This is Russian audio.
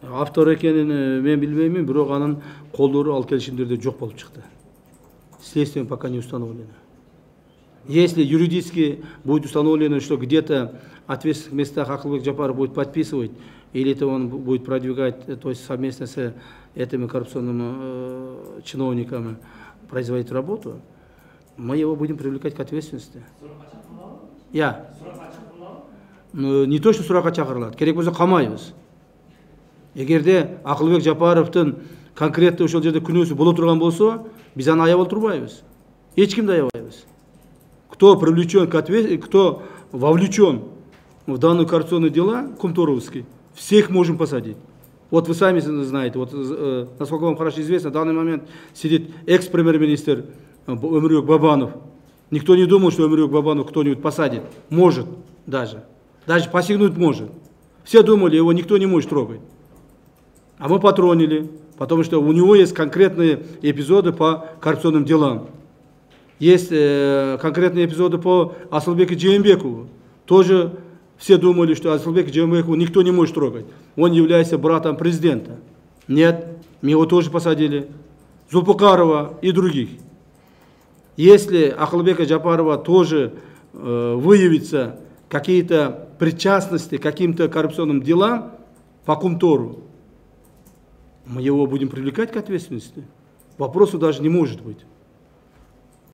Автор экенин мен билбеймин, бирок анын колдору ал келишимдерде жок болуп чыкты. Следствием пока не установлено. Если юридически будет установлено, что где-то ответственных местах Акылбек Жапаров будет подписывать, или это он будет продвигать, то есть совместно с этими коррупционными чиновниками производить работу, мы его будем привлекать к ответственности. Не то, что суракка чакырылат, керек болсо камайбыз. Эгерде Акылбек Жапаровдун конкретно ошол жерде күнөөсү боло турган болсо, биз аны аябай турбайбыз. Эч кимди аябайбыз. Кто привлечен к ответственности, кто вовлечен в данные коррупционные дела, Кумторовский, всех можем посадить. Вот вы сами знаете, вот, насколько вам хорошо известно, в данный момент сидит экс-премьер-министр Өмүрбек Бабанов. Никто не думал, что Өмүрбек Бабанов кто-нибудь посадит. Может даже. Даже посягнуть может. Все думали, его никто не может трогать. А мы патронили, потому что у него есть конкретные эпизоды по коррупционным делам. Есть конкретные эпизоды по Асылбеку Жээнбекову. Тоже все думали, что Асылбека Жээнбекова никто не может трогать. Он является братом президента. Нет, мы его тоже посадили. Зулпукарова и других. Если Акылбека Жапарова тоже выявится какие-то причастности к каким-то коррупционным делам по Кумтору, мы его будем привлекать к ответственности. Вопроса даже не может быть.